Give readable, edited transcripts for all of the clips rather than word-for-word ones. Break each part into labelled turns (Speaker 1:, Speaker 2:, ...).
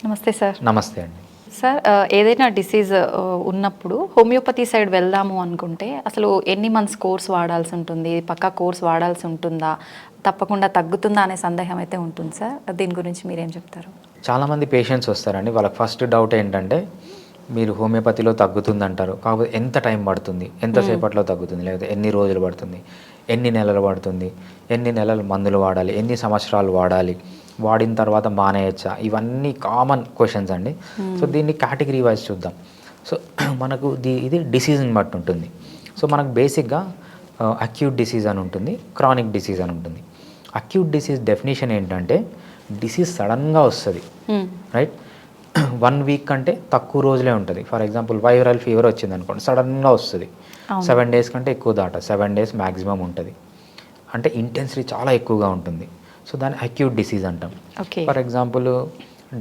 Speaker 1: నమస్తే సార్.
Speaker 2: నమస్తే అండి.
Speaker 1: సార్ ఏదైనా డిసీజ్ ఉన్నప్పుడు హోమియోపతి సైడ్ వెళ్దాము అనుకుంటే అసలు ఎన్ని మంత్స్ కోర్స్ వాడాల్సి ఉంటుంది? పక్కా కోర్స్ వాడాల్సి ఉంటుందా? తప్పకుండా తగ్గుతుందా అనే సందేహం అయితే ఉంటుంది సార్. దీని గురించి మీరేం చెప్తారు?
Speaker 2: చాలామంది పేషెంట్స్ వస్తారండి. వాళ్ళకి ఫస్ట్ డౌట్ ఏంటంటే మీరు హోమియోపతిలో తగ్గుతుందంటారు. కాకపోతే ఎంత టైం పడుతుంది? ఎంతసేపట్లో తగ్గుతుంది? లేకపోతే ఎన్ని రోజులు పడుతుంది? ఎన్ని నెలలు పడుతుంది? ఎన్ని నెలలు మందులు వాడాలి? ఎన్ని సంవత్సరాలు వాడాలి? వాడిన తర్వాత మానేయచ్చా? ఇవన్నీ కామన్ క్వశ్చన్స్ అండి. సో దీన్ని కేటగిరీ వైజ్ చూద్దాం. సో మనకు ఇది డిసీజ్ని బట్టి ఉంటుంది. సో మనకు బేసిక్గా అక్యూట్ డిసీజ్ అని ఉంటుంది, క్రానిక్ డిసీజ్ అని ఉంటుంది. అక్యూట్ డిసీజ్ డెఫినేషన్ ఏంటంటే డిసీజ్ సడన్గా వస్తుంది, రైట్? 1 వీక్ కంటే తక్కువ రోజులే ఉంటుంది. ఫర్ ఎగ్జాంపుల్ వైరల్ ఫీవర్ వచ్చింది అనుకోండి, సడన్గా వస్తుంది. 7 డేస్ కంటే ఎక్కువ దాట 7 డేస్ మ్యాక్సిమం ఉంటుంది. అంటే ఇంటెన్సిటీ చాలా ఎక్కువగా ఉంటుంది. సో దాన్ని అక్యూట్ డిసీజ్ అంటాం. ఫర్ ఎగ్జాంపుల్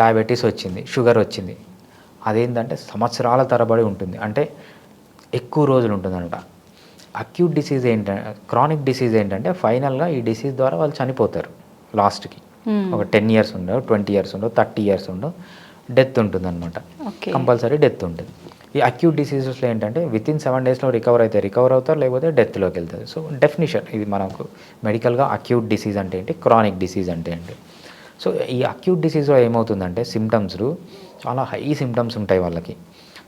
Speaker 2: డయాబెటీస్ వచ్చింది, షుగర్ వచ్చింది, అదేంటంటే సంవత్సరాల తరబడి ఉంటుంది, అంటే ఎక్కువ రోజులు ఉంటుందన్నమాట. అక్యూట్ డిసీజ్ ఏంటంటే, క్రానిక్ డిసీజ్ ఏంటంటే ఫైనల్గా ఈ డిసీజ్ ద్వారా వాళ్ళు చనిపోతారు లాస్ట్కి. ఒక 10 ఇయర్స్ ఉండవు, 20 ఇయర్స్ ఉండవు, 30 ఇయర్స్ ఉండవు, డెత్ ఉంటుంది అనమాట. కంపల్సరీ డెత్ ఉంటుంది. ఈ అక్యూట్ డిసీజెస్లో ఏంటంటే వితిన్ 7 డేస్లో రికవర్ అవుతారు, లేకపోతే డెత్లోకి వెళ్తారు. సో డెఫినిషన్ ఇది మనకు మెడికల్గా అక్యూట్ డిసీజ్ అంటే ఏంటి, క్రానిక్ డిసీజ్ అంటే ఏంటి. సో ఈ అక్యూట్ డిసీజ్లో ఏమవుతుందంటే సిమ్టమ్స్ చాలా హై సిమ్టమ్స్ ఉంటాయి వాళ్ళకి.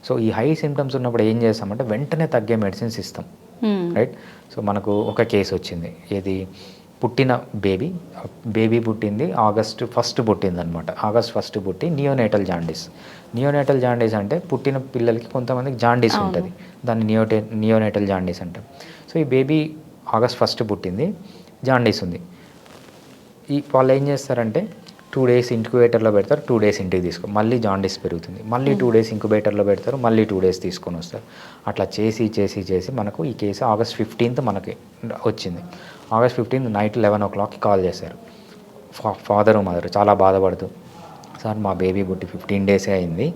Speaker 2: సో ఈ హై సిమ్టమ్స్ ఉన్నప్పుడు ఏం చేస్తామంటే వెంటనే తగ్గే మెడిసిన్స్ ఇస్తాం, రైట్? సో మనకు ఒక కేసు వచ్చింది, ఏది పుట్టిన బేబీ పుట్టింది August 1 పుట్టింది అనమాట. August 1 పుట్టి నియోనేటల్ జాండీస్ అంటే పుట్టిన పిల్లలకి కొంతమందికి జాండీస్ ఉంటుంది, దాన్ని నియోనేటల్ జాండీస్ అంటాం. సో ఈ బేబీ August 1 పుట్టింది, జాండీస్ ఉంది. వాళ్ళు ఏం చేస్తారంటే 2 డేస్ ఇంక్యుబేటర్లో పెడతారు, 2 డేస్ ఇంటికి మళ్ళీ జాండీస్ పెరుగుతుంది, మళ్ళీ 2 డేస్ ఇంక్యుబేటర్లో పెడతారు, మళ్ళీ 2 డేస్ తీసుకొని వస్తారు. అట్లా చేసి మనకు ఈ కేసు August 15 మనకి వచ్చింది. August 15 నైట్ 11 o'clockకి కాల్ చేశారు. ఫాదరు మదర్ చాలా బాధపడుతూ, సార్ మా బేబీ పుట్టి 15 డేసే అయింది,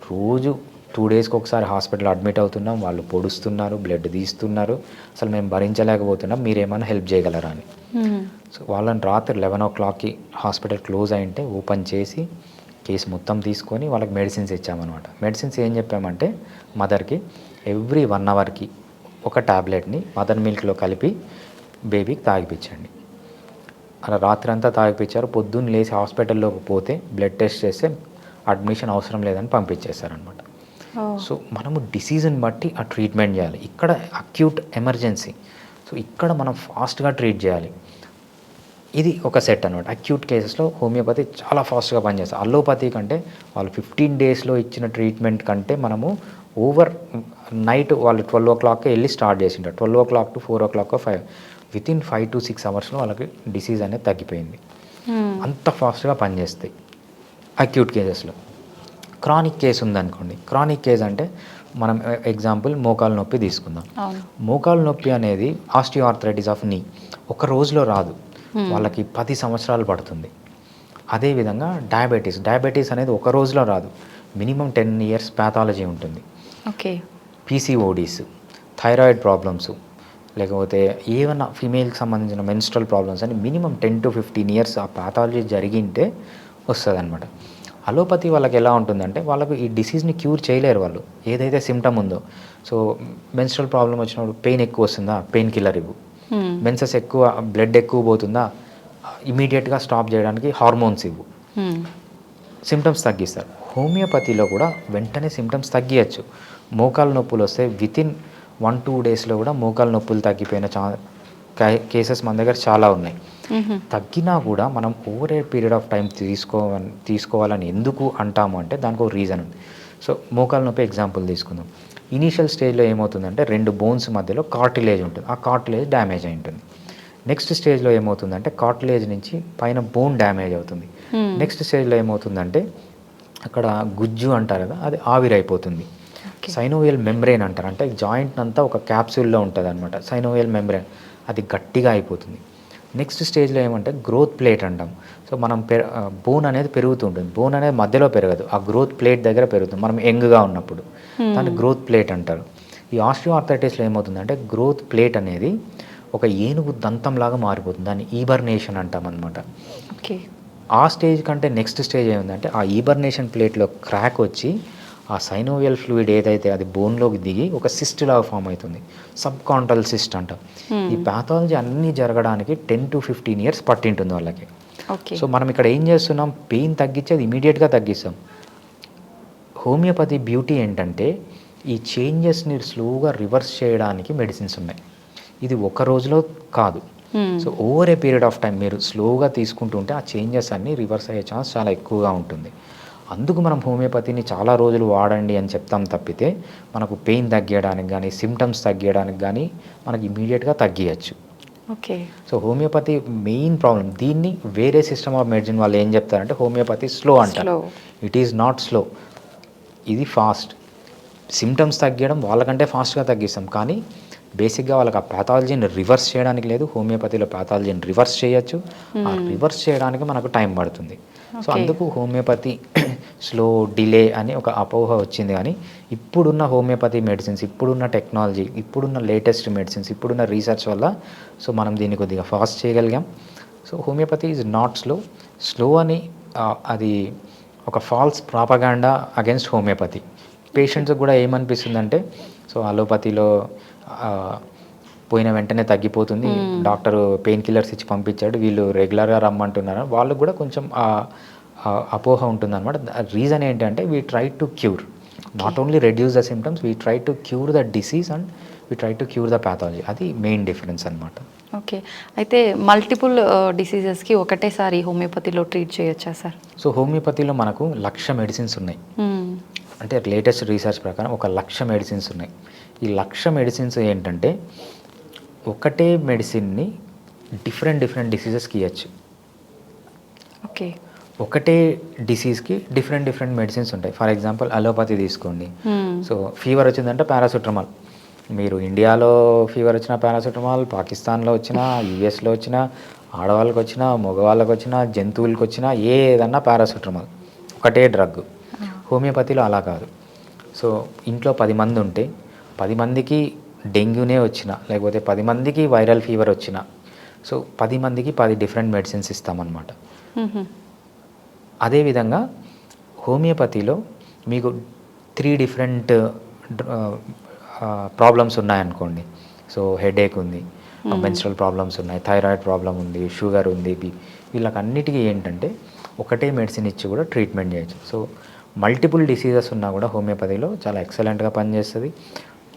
Speaker 2: రోజు 2 డేస్కి ఒకసారి హాస్పిటల్ అడ్మిట్ అవుతున్నాం, వాళ్ళు పొడుస్తున్నారు, బ్లడ్ తీస్తున్నారు, అసలు మేము భరించలేకపోతున్నాం, మీరేమైనా హెల్ప్ చేయగలరా అని. సో వాళ్ళని రాత్రి 11 o'clockకి హాస్పిటల్ క్లోజ్ అయింటే ఓపెన్ చేసి కేసు మొత్తం తీసుకొని వాళ్ళకి మెడిసిన్స్ ఇచ్చామన్నమాట. మెడిసిన్స్ ఏం చెప్పామంటే మదర్కి ఎవ్రీ 1 అవర్కి ఒక ట్యాబ్లెట్ని మదర్ మిల్క్లో కలిపి బేబీకి తాగిపించండి. అలా రాత్రి అంతా తాగిపించారు. పొద్దున్న లేచి హాస్పిటల్లోకి పోతే బ్లడ్ టెస్ట్ చేస్తే అడ్మిషన్ అవసరం లేదని పంపించేశారనమాట. సో మనము డిసీజ్ని బట్టి ఆ ట్రీట్మెంట్ చేయాలి. ఇక్కడ అక్యూట్ ఎమర్జెన్సీ, సో ఇక్కడ మనం ఫాస్ట్గా ట్రీట్ చేయాలి. ఇది ఒక సెట్ అనమాట. అక్యూట్ కేసెస్లో హోమియోపతి చాలా ఫాస్ట్గా పనిచేస్తుంది. అల్లోపతి కంటే వాళ్ళు 15 డేస్లో ఇచ్చిన ట్రీట్మెంట్ కంటే మనము ఓవర్ నైట్ వాళ్ళు 12 o'clock వెళ్ళి స్టార్ట్ చేసింటారు, 12 o'clock to 4 o'clock 5 within 5 to 6 అవర్స్లో వాళ్ళకి డిసీజ్ అనేది తగ్గిపోయింది. అంత ఫాస్ట్గా పనిచేస్తాయి అక్యూట్ కేసెస్లో. క్రానిక్ కేసు ఉందనుకోండి, క్రానిక్ కేసు అంటే మనం ఎగ్జాంపుల్ మోకాలు నొప్పి తీసుకుందాం. మోకాలు నొప్పి అనేది ఆస్టియోఆర్థరైటిస్ ఆఫ్ నీ ఒక రోజులో రాదు, వాళ్ళకి 10 సంవత్సరాలు పడుతుంది. అదేవిధంగా డయాబెటీస్ అనేది ఒక రోజులో రాదు, మినిమం 10 years ప్యాథాలజీ ఉంటుంది. పీసీఓడీస్, థైరాయిడ్ ప్రాబ్లమ్స్, లేకపోతే ఏమన్నా ఫీమేల్కి సంబంధించిన మెన్స్ట్రల్ ప్రాబ్లమ్స్ అని మినిమం 10 to 15 years ఆ ప్యాథాలజీ జరిగింటే వస్తుంది అనమాట. అలోపతి వాళ్ళకి ఎలా ఉంటుందంటే వాళ్ళకు ఈ డిసీజ్ని క్యూర్ చేయలేరు వాళ్ళు, ఏదైతే సిమ్టమ్ ఉందో. సో మెన్స్ట్రల్ ప్రాబ్లం వచ్చినప్పుడు పెయిన్ ఎక్కువ వస్తుందా, పెయిన్ కిల్లర్ ఇవ్వు. మెన్సెస్ ఎక్కువ, బ్లడ్ ఎక్కువ పోతుందా, ఇమీడియట్గా స్టాప్ చేయడానికి హార్మోన్స్ ఇవ్వు, సిమ్టమ్స్ తగ్గిస్తారు. హోమియోపతిలో కూడా వెంటనే సిమ్టమ్స్ తగ్గియచ్చు. మోకాలు నొప్పులు వస్తే వితిన్ 1-2 డేస్లో కూడా మోకాలు నొప్పులు తగ్గిపోయిన కేసెస్ మన దగ్గర చాలా ఉన్నాయి. తగ్గినా కూడా మనం over a period of time తీసుకోవాలని ఎందుకు అంటాము అంటే దానికి ఒక రీజన్ ఉంది. సో మోకాలు నొప్పి ఎగ్జాంపుల్ తీసుకుందాం. ఇనీషియల్ స్టేజ్లో ఏమవుతుందంటే 2 బోన్స్ మధ్యలో కార్టిలేజ్ ఉంటుంది, ఆ కార్టిలేజ్ డ్యామేజ్ అయి ఉంటుంది. నెక్స్ట్ స్టేజ్లో ఏమవుతుందంటే కార్టిలేజ్ నుంచి పైన బోన్ డ్యామేజ్ అవుతుంది. నెక్స్ట్ స్టేజ్లో ఏమవుతుందంటే అక్కడ గుజ్జు అంటారు కదా, అది ఆవిరైపోతుంది. సైనోవియల్ మెంబ్రెయిన్ అంటారు, అంటే జాయింట్ అంతా ఒక క్యాప్సూల్లో ఉంటుంది అనమాట. సైనోవియల్ మెంబ్రెయిన్ అది గట్టిగా అయిపోతుంది. నెక్స్ట్ స్టేజ్లో ఏమంటే గ్రోత్ ప్లేట్ అంటాం. సో మనం బోన్ అనేది పెరుగుతుంటుంది, బోన్ అనేది మధ్యలో పెరగదు, ఆ గ్రోత్ ప్లేట్ దగ్గర పెరుగుతుంది మనం యంగ్గా ఉన్నప్పుడు, దాన్ని గ్రోత్ ప్లేట్ అంటారు. ఈ ఆస్టియోఆర్థరైటిస్లో ఏమవుతుందంటే గ్రోత్ ప్లేట్ అనేది ఒక ఏనుగు దంతంలాగా మారిపోతుంది, దాన్ని ఈబర్నేషన్ అంటాం అనమాట. ఆ స్టేజ్ కంటే నెక్స్ట్ స్టేజ్ ఏముందంటే ఆ ఈబర్నేషన్ ప్లేట్లో క్రాక్ వచ్చి ఆ సైనోవియల్ ఫ్లూయిడ్ ఏదైతే అది బోన్లోకి దిగి ఒక సిస్ట్ లాగా ఫామ్ అవుతుంది, సబ్ కాంటల్ సిస్ట్ అంటాం. ఈ ప్యాథాలజీ అన్నీ జరగడానికి 10 to 15 years పట్టింటుంది వాళ్ళకి.
Speaker 1: ఓకే.
Speaker 2: సో మనం ఇక్కడ ఏం చేస్తున్నాం, పెయిన్ తగ్గించేది ఇమీడియట్గా తగ్గిస్తాం. హోమియోపతి బ్యూటీ ఏంటంటే ఈ చేంజెస్ని స్లోగా రివర్స్ చేయడానికి మెడిసిన్స్ ఉన్నాయి. ఇది ఒక రోజులో కాదు. So over a period of time మీరు స్లోగా తీసుకుంటూ ఉంటే ఆ చేంజెస్ అన్నీ రివర్స్ అయ్యే ఛాన్స్ చాలా ఎక్కువగా ఉంటుంది. అందుకు మనం హోమియోపతిని చాలా రోజులు వాడండి అని చెప్తాం తప్పితే మనకు పెయిన్ తగ్గించడానికి కానీ సిమ్టమ్స్ తగ్గించడానికి కానీ మనకి ఇమీడియట్గా తగ్గియచ్చు.
Speaker 1: Okay.
Speaker 2: So homeopathy main problem, దీన్ని వేరే సిస్టమ్ ఆఫ్ మెడిసిన్ వాళ్ళు ఏం చెప్తారంటే హోమియోపతి స్లో అంటారు. ఇట్ ఈజ్ నాట్ స్లో, ఇది ఫాస్ట్. సిమ్టమ్స్ తగ్గడం వాళ్ళకంటే ఫాస్ట్గా తగ్గిస్తాం, కానీ బేసిక్గా వాళ్ళకి ఆ ప్యాథాలజీని రివర్స్ చేయడానికి లేదు. హోమియోపతిలో ప్యాథాలజీని రివర్స్ చేయొచ్చు, ఆ రివర్స్ చేయడానికి మనకు టైం పడుతుంది. సో అందుకు హోమియోపతి స్లో, డిలే అని ఒక అపోహ వచ్చింది. కానీ ఇప్పుడున్న హోమియోపతి మెడిసిన్స్, ఇప్పుడున్న టెక్నాలజీ, ఇప్పుడున్న లేటెస్ట్ మెడిసిన్స్, ఇప్పుడున్న రీసెర్చ్ వల్ల సో మనం దీన్ని కొద్దిగా ఫాస్ట్ చేయగలిగాం. So homeopathy is not slow. Slow అని అది ఒక ఫాల్స్ ప్రాపగాండా అగెన్స్ట్ హోమియోపతి. పేషెంట్స్కి కూడా ఏమనిపిస్తుందంటే సో అలోపతిలో పోయిన వెంటనే తగ్గిపోతుంది, డాక్టర్ పెయిన్ కిల్లర్స్ ఇచ్చి పంపించాడు, వీళ్ళు రెగ్యులర్గా రమ్మంటున్నారు, వాళ్ళకు కూడా కొంచెం అపోహ ఉంటుంది అనమాట. రీజన్ ఏంటంటే we try to cure, not only reduce the symptoms, we try to cure the disease and we try to cure the pathology. అది మెయిన్ డిఫరెన్స్ అనమాట.
Speaker 1: ఓకే. అయితే మల్టిపుల్ డిసీజెస్కి ఒకటేసారి హోమియోపతిలో ట్రీట్ చేయొచ్చా సార్?
Speaker 2: సో హోమియోపతిలో మనకు 1,00,000 మెడిసిన్స్ ఉన్నాయి. అంటే లేటెస్ట్ రీసెర్చ్ ప్రకారం 1,00,000 మెడిసిన్స్ ఉన్నాయి. ఈ 1,00,000 మెడిసిన్స్ ఏంటంటే ఒకటే మెడిసిన్ని డిఫరెంట్ డిసీజెస్కి ఇవ్వచ్చు.
Speaker 1: ఓకే.
Speaker 2: ఒకటే డిసీజ్కి డిఫరెంట్ మెడిసిన్స్ ఉంటాయి. ఫర్ ఎగ్జాంపుల్ అలోపతి తీసుకోండి. సో ఫీవర్ వచ్చిందంటే పారాసిటమాల్. మీరు ఇండియాలో ఫీవర్ వచ్చిన పారాసిటమాల్, పాకిస్తాన్లో వచ్చినా, యూఎస్లో వచ్చినా, ఆడవాళ్ళకి వచ్చినా, మగవాళ్ళకి వచ్చినా, జంతువులకి వచ్చినా ఏదన్నా పారాసిటమాల్ ఒకటే డ్రగ్. హోమియోపతిలో అలా కాదు. సో ఇంట్లో 10 మంది ఉంటే 10 మందికి డెంగ్యూనే వచ్చినా, లేకపోతే 10 మందికి వైరల్ ఫీవర్ వచ్చినా, సో 10 మందికి 10 డిఫరెంట్ మెడిసిన్స్ ఇస్తామన్నమాట. అదేవిధంగా హోమియోపతిలో మీకు 3 డిఫరెంట్ ప్రాబ్లమ్స్ ఉన్నాయనుకోండి. సో హెడేక్ ఉంది, మెన్స్ట్రల్ ప్రాబ్లమ్స్ ఉన్నాయి, థైరాయిడ్ ప్రాబ్లం ఉంది, షుగర్ ఉంది, వీళ్ళకన్నిటికీ ఏంటంటే ఒకటే మెడిసిన్ ఇచ్చి కూడా ట్రీట్మెంట్ చేయొచ్చు. సో మల్టిపుల్ డిసీజెస్ ఉన్నా కూడా హోమియోపతిలో చాలా ఎక్సలెంట్గా పనిచేస్తుంది.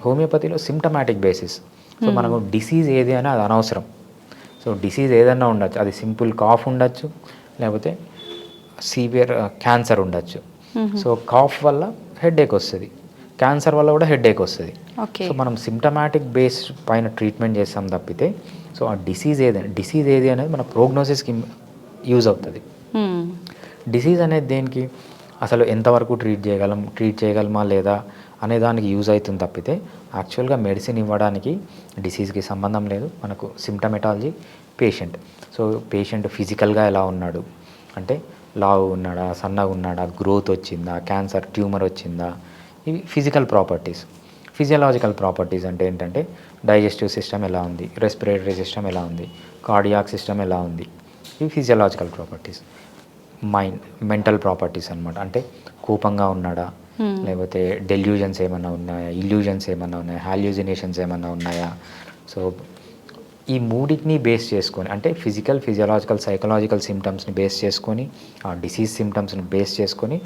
Speaker 2: హోమియోపతిలో సిమ్టమాటిక్ బేసిస్. సో మనకు డిసీజ్ ఏది అని అది అనవసరం. సో డిసీజ్ ఏదన్నా ఉండొచ్చు, అది సింపుల్ కాఫ్ ఉండొచ్చు, లేకపోతే సివియర్ క్యాన్సర్ ఉండొచ్చు. సో కాఫ్ వల్ల హెడేక్ వస్తుంది, క్యాన్సర్ వల్ల కూడా హెడేక్ వస్తుంది. సో మనం సిమ్టమాటిక్ బేస్ పైన ట్రీట్మెంట్ చేస్తాం తప్పితే సో ఆ డిసీజ్ ఏది అనేది మన ప్రోగ్నోసిస్కి యూజ్ అవుతుంది. డిసీజ్ అనేది దేనికి, అసలు ఎంతవరకు ట్రీట్ చేయగలమా లేదా అనే దానికి యూజ్ అవుతుంది తప్పితే యాక్చువల్గా మెడిసిన్ ఇవ్వడానికి డిసీజ్కి సంబంధం లేదు. మనకు సిమ్టమెటాలజీ సో పేషెంట్ ఫిజికల్గా ఎలా ఉన్నాడు, అంటే లావు ఉన్నాడా, సన్నగా ఉన్నాడా, గ్రోత్ వచ్చిందా, క్యాన్సర్ ట్యూమర్ వచ్చిందా, ఇవి ఫిజికల్ ప్రాపర్టీస్. ఫిజియలాజికల్ ప్రాపర్టీస్ అంటే ఏంటంటే డైజెస్టివ్ సిస్టమ్ ఎలా ఉంది, రెస్పిరేటరీ సిస్టమ్ ఎలా ఉంది, కార్డియాక్ సిస్టమ్ ఎలా ఉంది, ఇవి ఫిజియలాజికల్ ప్రాపర్టీస్. మెంటల్ ప్రాపర్టీస్ అనమాట, అంటే కోపంగా ఉన్నాడా, లేకపోతే డెల్యూజన్స్ ఏమన్నా ఉన్నాయా, ఇల్యూజన్స్ ఏమన్నా ఉన్నాయా, హాల్యూజినేషన్స్ ఏమన్నా ఉన్నాయా. సో ఈ మూడింటిని బేస్ చేసుకొని, అంటే ఫిజియలాజికల్, సైకలాజికల్ సిమ్టమ్స్ని బేస్ చేసుకొని, ఆ డిసీజ్ సిమ్టమ్స్ని బేస్ చేసుకొని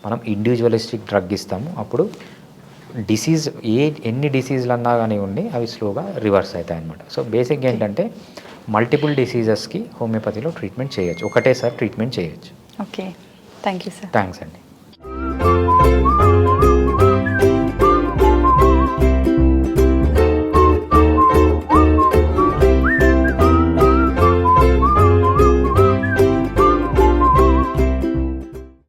Speaker 2: మనం ఇండివిజువలిస్టిక్ డ్రగ్ ఇస్తాము. అప్పుడు డిసీజ్ ఎన్ని డిసీజ్లు అన్నా కానీ ఉండి అవి స్లోగా రివర్స్ అవుతాయి అన్నమాట. సో బేసిక్గా ఏంటంటే మల్టిపుల్ డిసీజెస్కి హోమియోపతిలో ట్రీట్మెంట్ చేయొచ్చు, ఒకటేసారి ట్రీట్మెంట్ చేయొచ్చు.
Speaker 1: Okay, thank you sir.
Speaker 2: Thanks అండి.